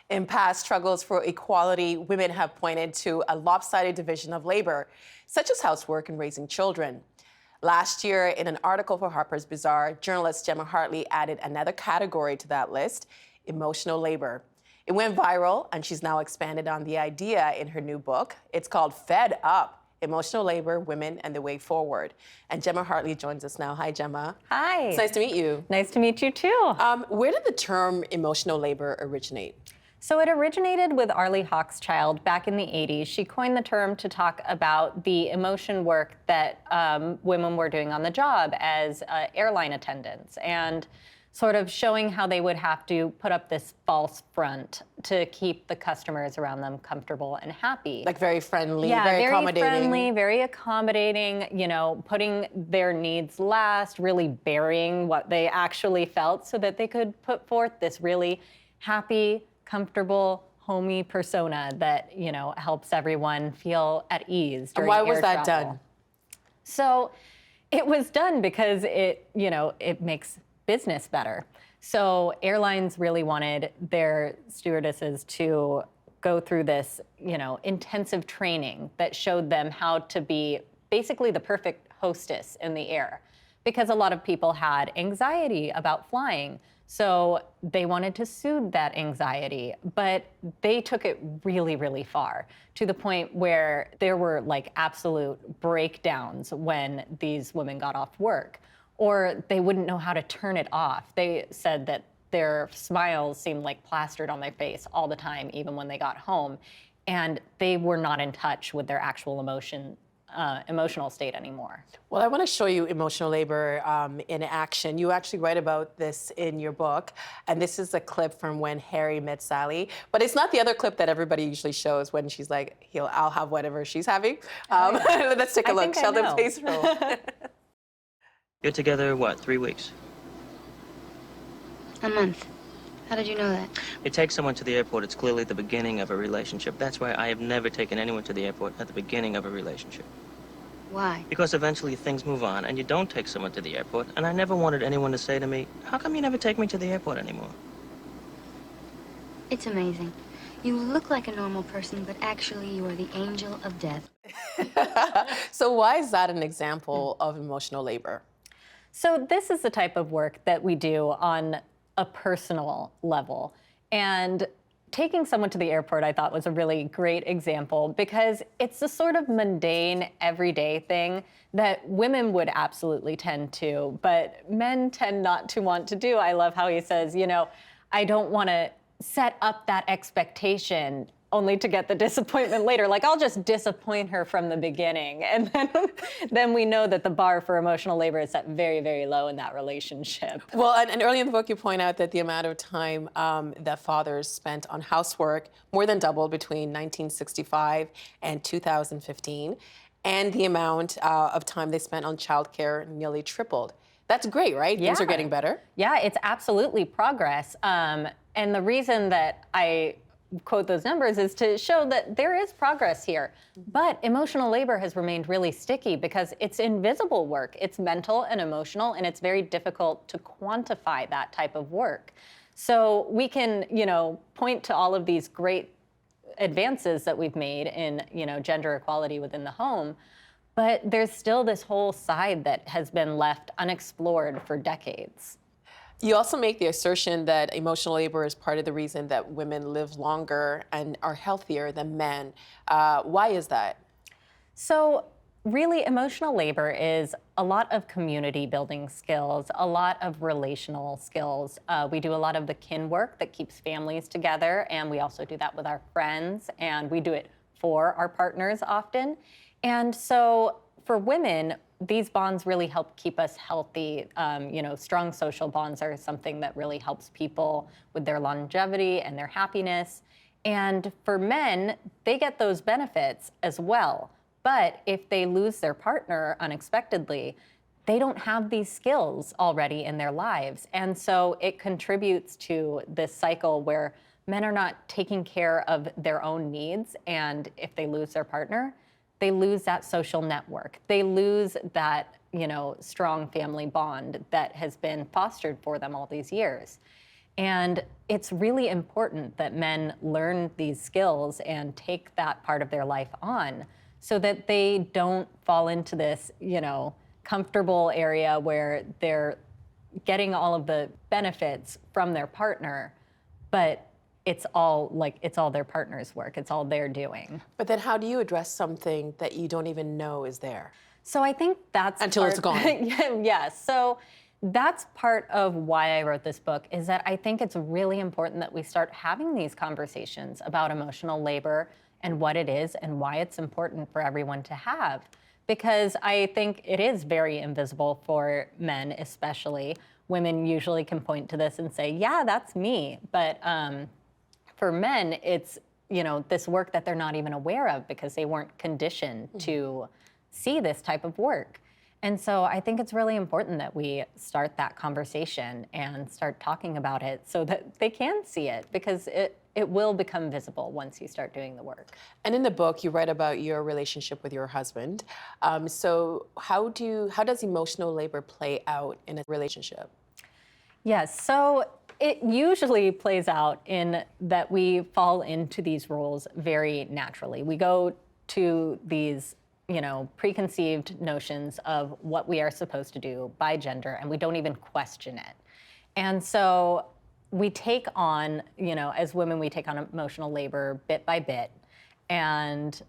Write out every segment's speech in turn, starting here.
In past struggles for equality, women have pointed to a lopsided division of labor, such as housework and raising children. Last year, in an article for Harper's Bazaar, journalist Gemma Hartley added another category to that list: emotional labor. It went viral, and she's now expanded on the idea in her new book. It's called Fed Up: Emotional Labor, Women, and the Way Forward. And Gemma Hartley joins us now. Hi, Gemma. Hi. It's nice to meet you. Nice to meet you too. Where did the term emotional labor originate? So it originated with Arlie Hochschild back in the 80s. She coined the term to talk about the emotion work that women were doing on the job as airline attendants, and sort of showing how they would have to put up this false front to keep the customers around them comfortable and happy. Like very friendly, Yeah, very accommodating. friendly, very accommodating, you know, putting their needs last, really burying what they actually felt so that they could put forth this really happy, comfortable, homey persona that, you know, helps everyone feel at ease during Why was air that travel. done? So it was done because it, you know, it makes business better. So airlines really wanted their stewardesses to go through this, you know, intensive training that showed them how to be basically the perfect hostess in the air, because a lot of people had anxiety about flying. So they wanted to soothe that anxiety, but they took it really, really far, to the point where there were like absolute breakdowns when these women got off work, or they wouldn't know how to turn it off. They said that their smiles seemed like plastered on their face all the time, even when they got home, and they were not in touch with their actual emotional state anymore. Well, I want to show you emotional labor in action. You actually write about this in your book, and this is a clip from when Harry met Sally. But it's not the other clip that everybody usually shows when she's like, I'll have whatever she's having. Let's take a look. Sheldon, please roll. You're together, what, 3 weeks? A month. How did you know that? You take someone to the airport, it's clearly the beginning of a relationship. That's why I have never taken anyone to the airport at the beginning of a relationship. Why? Because eventually things move on and you don't take someone to the airport, and I never wanted anyone to say to me, how come you never take me to the airport anymore? It's amazing. You look like a normal person, but actually you are the angel of death. So why is that an example of emotional labor? So this is the type of work that we do on a personal level. And taking someone to the airport, I thought, was a really great example, because it's the sort of mundane, everyday thing that women would absolutely tend to, but men tend not to want to do. I love how he says, you know, I don't want to set up that expectation only to get the disappointment later. Like, I'll just disappoint her from the beginning. And then we know that the bar for emotional labor is set very, very low in that relationship. Well, and early in the book, you point out that the amount of time that fathers spent on housework more than doubled between 1965 and 2015, and the amount of time they spent on childcare nearly tripled. That's great, right? Yeah. Things are getting better. Yeah, it's absolutely progress. And the reason that I quote those numbers is to show that there is progress here. But emotional labor has remained really sticky because it's invisible work. It's mental and emotional, and it's very difficult to quantify that type of work. So we can, you know, point to all of these great advances that we've made in, you know, gender equality within the home, but there's still this whole side that has been left unexplored for decades. You also make the assertion that emotional labor is part of the reason that women live longer and are healthier than men. Why is that? So really, emotional labor is a lot of community building skills, a lot of relational skills. We do a lot of the kin work that keeps families together, and we also do that with our friends, and we do it for our partners often. And so for women, these bonds really help keep us healthy. You know, strong social bonds are something that really helps people with their longevity and their happiness. And for men, they get those benefits as well. But if they lose their partner unexpectedly, they don't have these skills already in their lives. And so it contributes to this cycle where men are not taking care of their own needs. And if they lose their partner, they lose that social network. They lose that, you know, strong family bond that has been fostered for them all these years. And it's really important that men learn these skills and take that part of their life on so that they don't fall into this, comfortable area where they're getting all of the benefits from their partner, but it's all their partner's work. It's all they're doing. But then how do you address something that you don't even know is there? So I think that's until it's gone. Yes. So that's part of why I wrote this book, is that I think it's really important that we start having these conversations about emotional labor and what it is and why it's important for everyone to have. Because I think it is very invisible for men, especially. Women usually can point to this and say, yeah, that's me. But for men, it's, this work that they're not even aware of because they weren't conditioned to see this type of work. And so I think it's really important that we start that conversation and start talking about it so that they can see it, because it will become visible once you start doing the work. And in the book, you write about your relationship with your husband. So how does emotional labor play out in a relationship? Yes, so it usually plays out in that we fall into these roles very naturally. We go to these preconceived notions of what we are supposed to do by gender, and we don't even question it. And so we take on, as women, we take on emotional labor bit by bit, and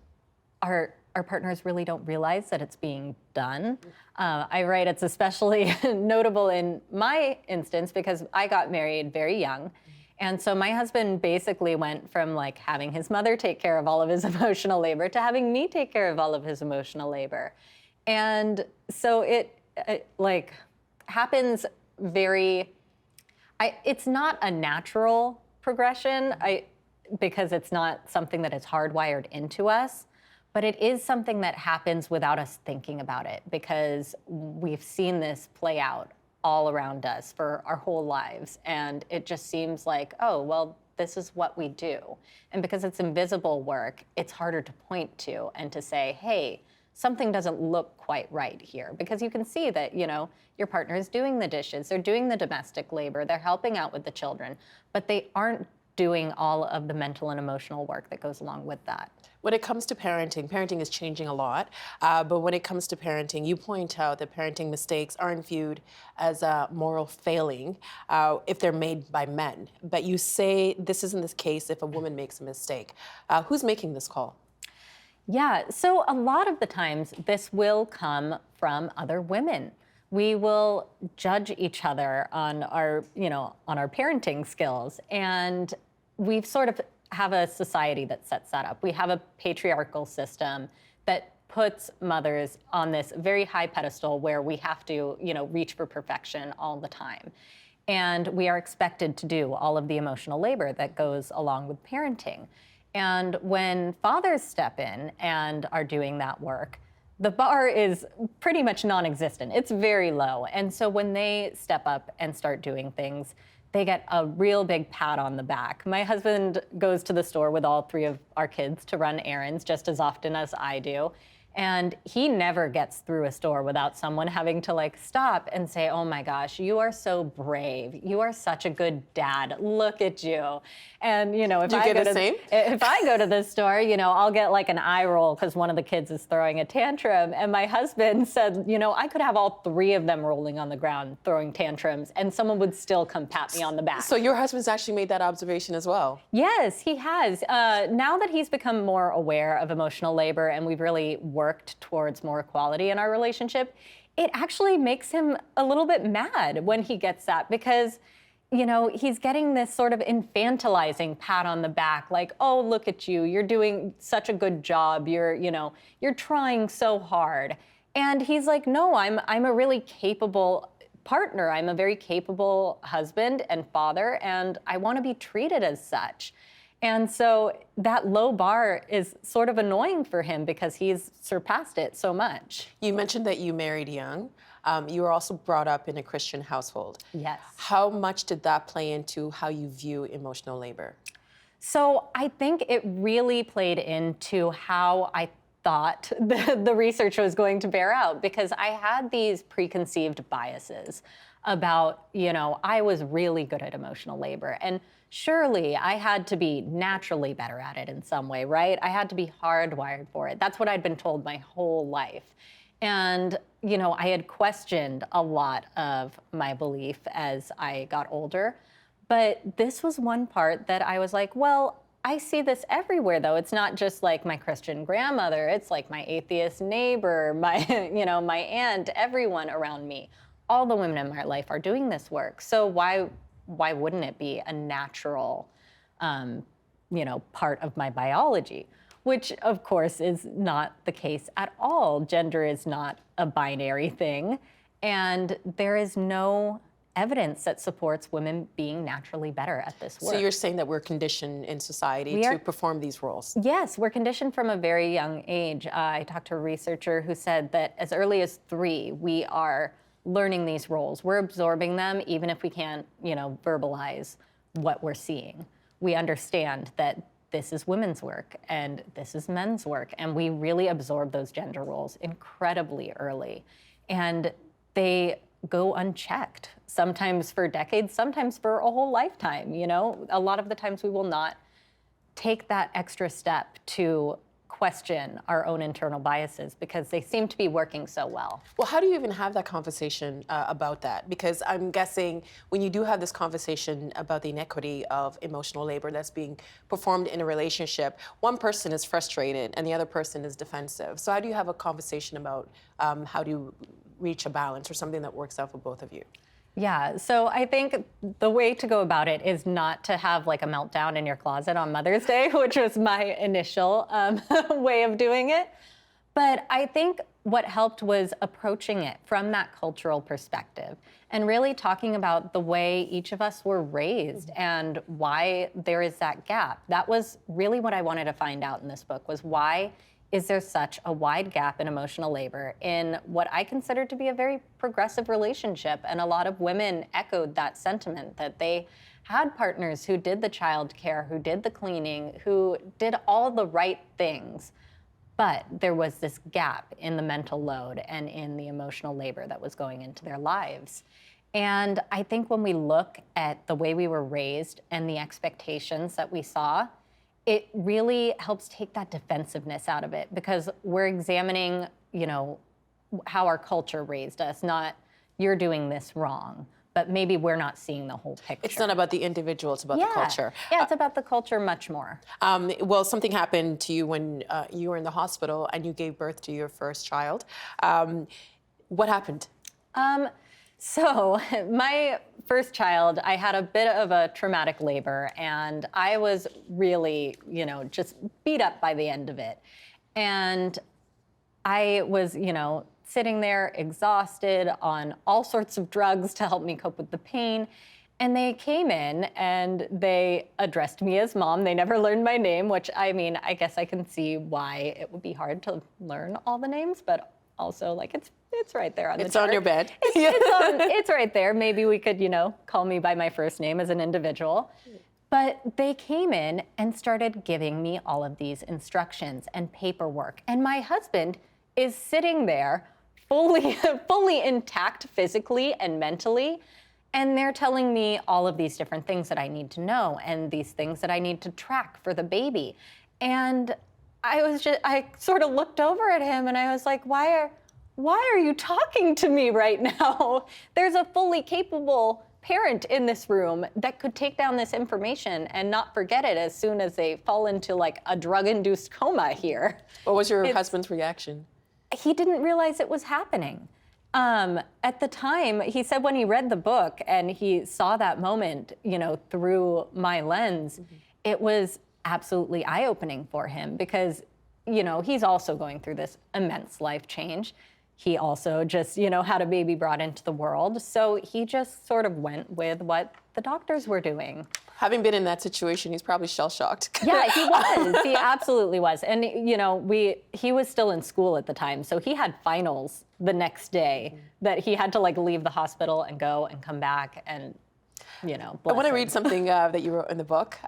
our partners really don't realize that it's being done. I write it's especially notable in my instance because I got married very young. And so my husband basically went from having his mother take care of all of his emotional labor to having me take care of all of his emotional labor. And so it happens it's not a natural progression because it's not something that is hardwired into us, but it is something that happens without us thinking about it, because we've seen this play out all around us for our whole lives. And it just seems like, oh, well, this is what we do. And because it's invisible work, it's harder to point to and to say, hey, something doesn't look quite right here. Because you can see that, your partner is doing the dishes, they're doing the domestic labor, they're helping out with the children, but they aren't doing all of the mental and emotional work that goes along with that. When it comes to parenting is changing a lot. But when it comes to parenting, you point out that parenting mistakes aren't viewed as a moral failing if they're made by men. But you say this isn't the case if a woman makes a mistake. Who's making this call? Yeah, so a lot of the times this will come from other women. We will judge each other on our parenting skills, and we've sort of have a society that sets that up. We have a patriarchal system that puts mothers on this very high pedestal where we have to, reach for perfection all the time. And we are expected to do all of the emotional labor that goes along with parenting. And when fathers step in and are doing that work, the bar is pretty much non-existent. It's very low. And so when they step up and start doing things, they get a real big pat on the back. My husband goes to the store with all three of our kids to run errands just as often as I do. And he never gets through a store without someone having to stop and say, oh my gosh, you are so brave. You are such a good dad. Look at you. And if Do you get the same? If I go to the store, I'll get an eye roll because one of the kids is throwing a tantrum. And my husband said, I could have all three of them rolling on the ground throwing tantrums and someone would still come pat me on the back. So your husband's actually made that observation as well? Yes, he has. Now that he's become more aware of emotional labor and we've really worked towards more equality in our relationship, it actually makes him a little bit mad when he gets that, because he's getting this sort of infantilizing pat on the back, oh, look at you, you're doing such a good job, you're trying so hard. And he's like, no, I'm a really capable partner, I'm a very capable husband and father, and I want to be treated as such. And so that low bar is sort of annoying for him because he's surpassed it so much. You mentioned that you married young. You were also brought up in a Christian household. Yes. How much did that play into how you view emotional labor? So I think it really played into how I thought the research was going to bear out, because I had these preconceived biases about, I was really good at emotional labor. And surely I had to be naturally better at it in some way, right? I had to be hardwired for it. That's what I'd been told my whole life. And, I had questioned a lot of my belief as I got older. But this was one part that I was like, well, I see this everywhere, though. It's not just like my Christian grandmother. It's like my atheist neighbor, my, my aunt, everyone around me. All the women in my life are doing this work. So why wouldn't it be a natural, part of my biology? Which, of course, is not the case at all. Gender is not a binary thing. And there is no evidence that supports women being naturally better at this work. So you're saying that we're conditioned in society to perform these roles? Yes, we're conditioned from a very young age. I talked to a researcher who said that as early as 3, we are learning these roles. We're absorbing them even if we can't, verbalize what we're seeing. We understand that this is women's work and this is men's work. And we really absorb those gender roles incredibly early. And they go unchecked, sometimes for decades, sometimes for a whole lifetime. A lot of the times we will not take that extra step to question our own internal biases because they seem to be working so well. Well, how do you even have that conversation about that? Because I'm guessing when you do have this conversation about the inequity of emotional labor that's being performed in a relationship, one person is frustrated and the other person is defensive. So how do you have a conversation about how do you reach a balance or something that works out for both of you? Yeah, so I think the way to go about it is not to have like a meltdown in your closet on Mother's Day, which was my initial way of doing it. But I think what helped was approaching it from that cultural perspective and really talking about the way each of us were raised and why there is that gap. That was really what I wanted to find out in this book, was why is there such a wide gap in emotional labor in what I consider to be a very progressive relationship? And a lot of women echoed that sentiment, that they had partners who did the childcare, who did the cleaning, who did all the right things. But there was this gap in the mental load and in the emotional labor that was going into their lives. And I think when we look at the way we were raised and the expectations that we saw, it really helps take that defensiveness out of it because we're examining, how our culture raised us, not you're doing this wrong, but maybe we're not seeing the whole picture. It's not about the individual, it's about the culture. Yeah, it's about the culture much more. Well, something happened to you when you were in the hospital and you gave birth to your first child. What happened? So my first child, I had a bit of a traumatic labor and I was really, just beat up by the end of it. And I was, sitting there exhausted on all sorts of drugs to help me cope with the pain. And they came in and they addressed me as mom. They never learned my name, which I guess I can see why it would be hard to learn all the names, but also it's right there on the chart. It's on your bed. It's right there. Maybe we could, call me by my first name as an individual. But they came in and started giving me all of these instructions and paperwork. And my husband is sitting there fully intact physically and mentally. And they're telling me all of these different things that I need to know and these things that I need to track for the baby. And I sort of looked over at him and I was like, why are you talking to me right now? There's a fully capable parent in this room that could take down this information and not forget it as soon as they fall into like a drug-induced coma here. What was your husband's reaction? He didn't realize it was happening. At the time, he said when he read the book and he saw that moment, through my lens, it was absolutely eye-opening for him because, he's also going through this immense life change. He also just, had a baby brought into the world. So he just sort of went with what the doctors were doing. Having been in that situation, he's probably shell-shocked. Yeah, he was. He absolutely was. And, he was still in school at the time. So he had finals the next day that he had to leave the hospital and go and come back and, I want to read something that you wrote in the book.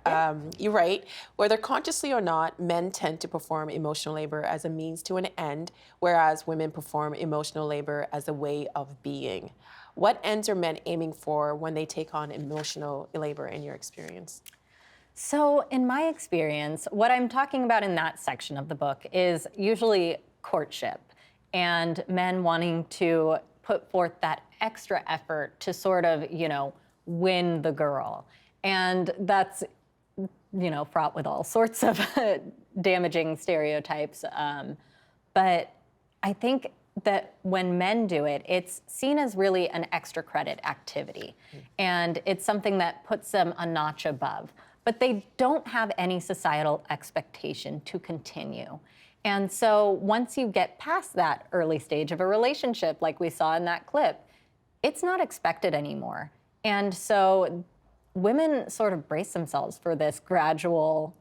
You write, whether consciously or not, men tend to perform emotional labor as a means to an end, whereas women perform emotional labor as a way of being. What ends are men aiming for when they take on emotional labor in your experience? So, in my experience, what I'm talking about in that section of the book is usually courtship and men wanting to put forth that extra effort to sort of, win the girl. And that's, fraught with all sorts of damaging stereotypes. But I think that when men do it, it's seen as really an extra credit activity. And it's something that puts them a notch above. But they don't have any societal expectation to continue. And so once you get past that early stage of a relationship, like we saw in that clip, it's not expected anymore. And so women sort of brace themselves for this gradual,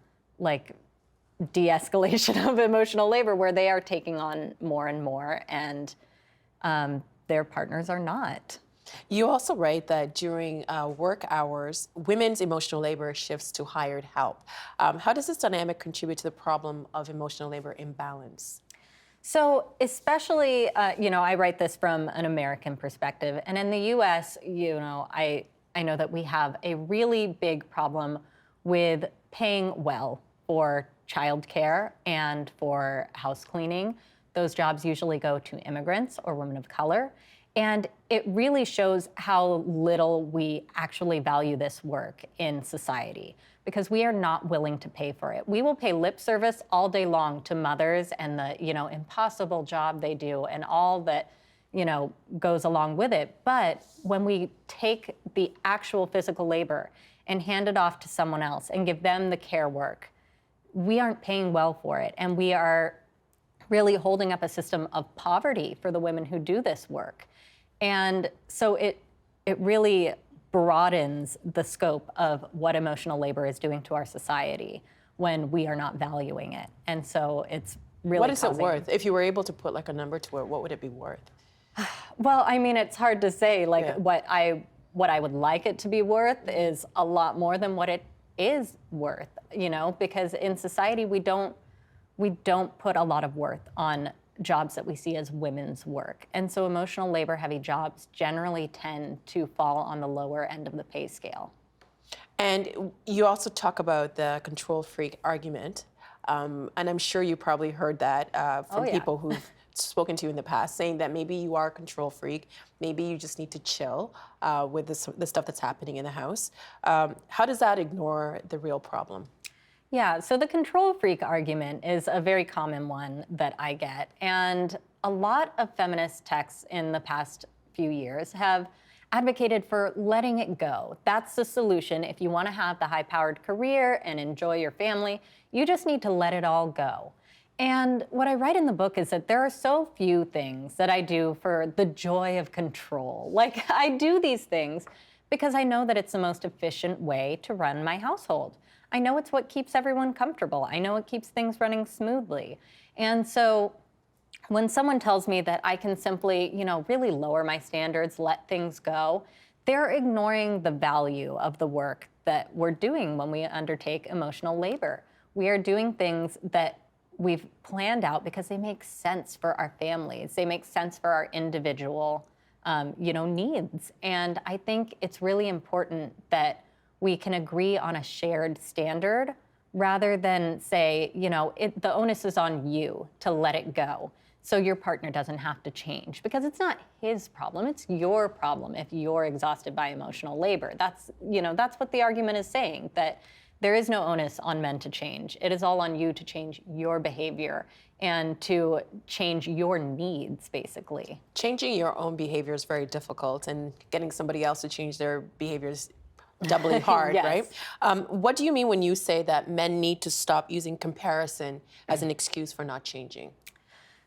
de-escalation of emotional labor where they are taking on more and more, and their partners are not. You also write that during work hours, women's emotional labor shifts to hired help. How does this dynamic contribute to the problem of emotional labor imbalance? So especially, I write this from an American perspective. And in the US, I know that we have a really big problem with paying well for childcare and for house cleaning. Those jobs usually go to immigrants or women of color. And it really shows how little we actually value this work in society, because we are not willing to pay for it. We will pay lip service all day long to mothers and the, impossible job they do and all that, goes along with it. But when we take the actual physical labor and hand it off to someone else and give them the care work, we aren't paying well for it. And we are really holding up a system of poverty for the women who do this work. And so it really broadens the scope of what emotional labor is doing to our society when we are not valuing it. And so it's really What is it worth? If you were able to put a number to it, what would it be worth? Well, I mean, it's hard to say. What I would like it to be worth is a lot more than what it is worth, because in society we don't put a lot of worth on jobs that we see as women's work. And so emotional labor heavy jobs generally tend to fall on the lower end of the pay scale. And you also talk about the control freak argument. And I'm sure you probably heard that from people who've spoken to you in the past, saying that maybe you are a control freak, maybe you just need to chill with the stuff that's happening in the house. How does that ignore the real problem? Yeah, so the control freak argument is a very common one that I get. And a lot of feminist texts in the past few years have advocated for letting it go. That's the solution. If you want to have the high-powered career and enjoy your family, you just need to let it all go. And what I write in the book is that there are so few things that I do for the joy of control. I do these things because I know that it's the most efficient way to run my household. I know it's what keeps everyone comfortable. I know it keeps things running smoothly. And so when someone tells me that I can simply, really lower my standards, let things go, they're ignoring the value of the work that we're doing when we undertake emotional labor. We are doing things that we've planned out because they make sense for our families. They make sense for our individual, needs. And I think it's really important that we can agree on a shared standard rather than say, the onus is on you to let it go so your partner doesn't have to change, because it's not his problem, it's your problem if you're exhausted by emotional labor. That's what the argument is saying, that there is no onus on men to change. It is all on you to change your behavior and to change your needs, basically. Changing your own behavior is very difficult, and getting somebody else to change their behaviors doubly hard, Yes. right? What do you mean when you say that men need to stop using comparison as an excuse for not changing?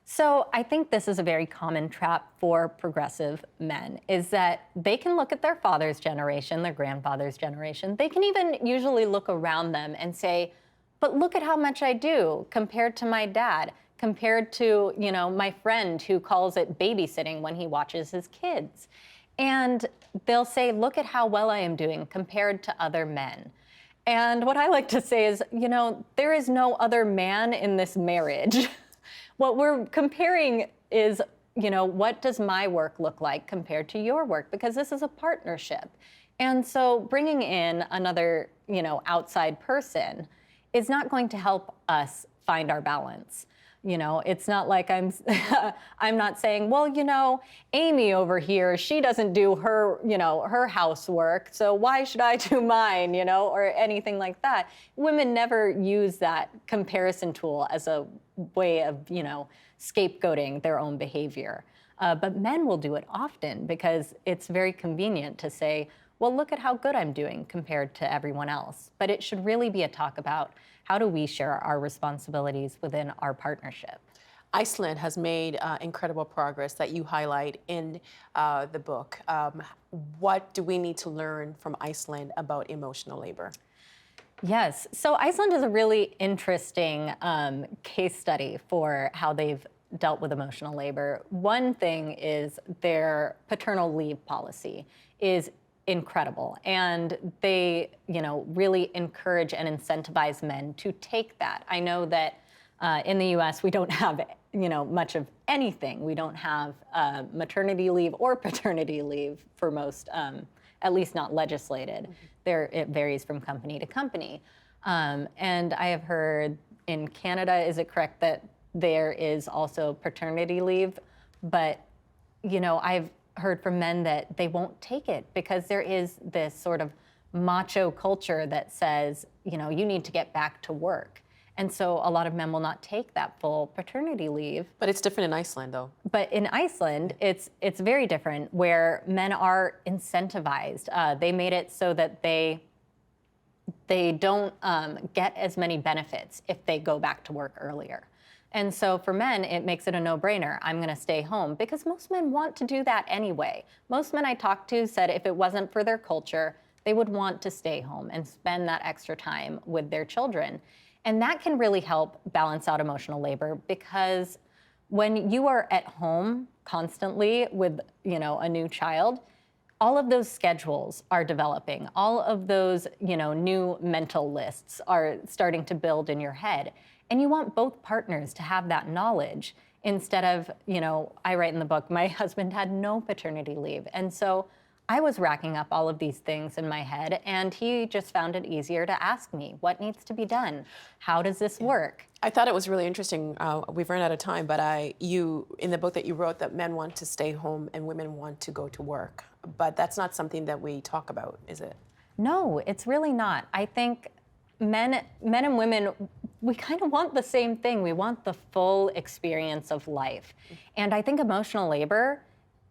So I think this is a very common trap for progressive men, is that they can look at their father's generation, their grandfather's generation. They can even usually look around them and say, but look at how much I do compared to my dad, compared to, my friend who calls it babysitting when he watches his kids. And they'll say, look at how well I am doing compared to other men. And what I like to say is, there is no other man in this marriage. What we're comparing is, what does my work look like compared to your work? Because this is a partnership. And so bringing in another, outside person is not going to help us find our balance. It's not like I'm not saying, well, Amy over here, she doesn't do her, her housework, so why should I do mine, or anything like that. Women never use that comparison tool as a way of, scapegoating their own behavior. But men will do it often because it's very convenient to say, well, look at how good I'm doing compared to everyone else. But it should really be a talk about how do we share our responsibilities within our partnership. Iceland has made incredible progress that you highlight in the book. What do we need to learn from Iceland about emotional labor? Yes, so Iceland is a really interesting case study for how they've dealt with emotional labor. One thing is their paternal leave policy is incredible, and they, really encourage and incentivize men to take that. I know that in the U.S. we don't have, much of anything. We don't have maternity leave or paternity leave for most, at least not legislated. It varies from company to company. And I have heard in Canada, is it correct that there is also paternity leave? But, I've heard from men that they won't take it because there is this sort of macho culture that says, you need to get back to work. And so a lot of men will not take that full paternity leave. But it's different in Iceland, though. But in Iceland, it's very different, where men are incentivized. They made it so that they don't get as many benefits if they go back to work earlier. And so for men, it makes it a no-brainer. I'm going to stay home, because most men want to do that anyway. Most men I talked to said if it wasn't for their culture, they would want to stay home and spend that extra time with their children. And that can really help balance out emotional labor, because when you are at home constantly with, a new child, all of those schedules are developing. All of those, new mental lists are starting to build in your head. And you want both partners to have that knowledge instead of, I write in the book, my husband had no paternity leave. And so I was racking up all of these things in my head, and he just found it easier to ask me, what needs to be done? How does this work? I thought it was really interesting. We've run out of time, but in the book that you wrote, that men want to stay home and women want to go to work. But that's not something that we talk about, is it? No, it's really not. I think men and women, we kind of want the same thing. We want the full experience of life. And I think emotional labor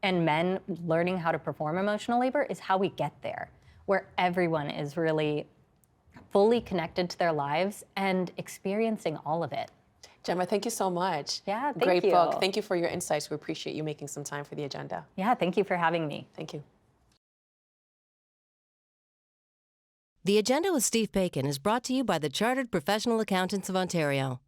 and men learning how to perform emotional labor is how we get there, where everyone is really fully connected to their lives and experiencing all of it. Gemma, thank you so much. Yeah, thank Great you. book. Thank you for your insights. We appreciate you making some time for the agenda. Yeah, thank you for having me. Thank you. The Agenda with Steve Bacon is brought to you by the Chartered Professional Accountants of Ontario,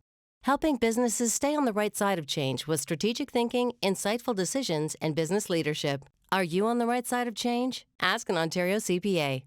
helping businesses stay on the right side of change with strategic thinking, insightful decisions, and business leadership. Are you on the right side of change? Ask an Ontario CPA.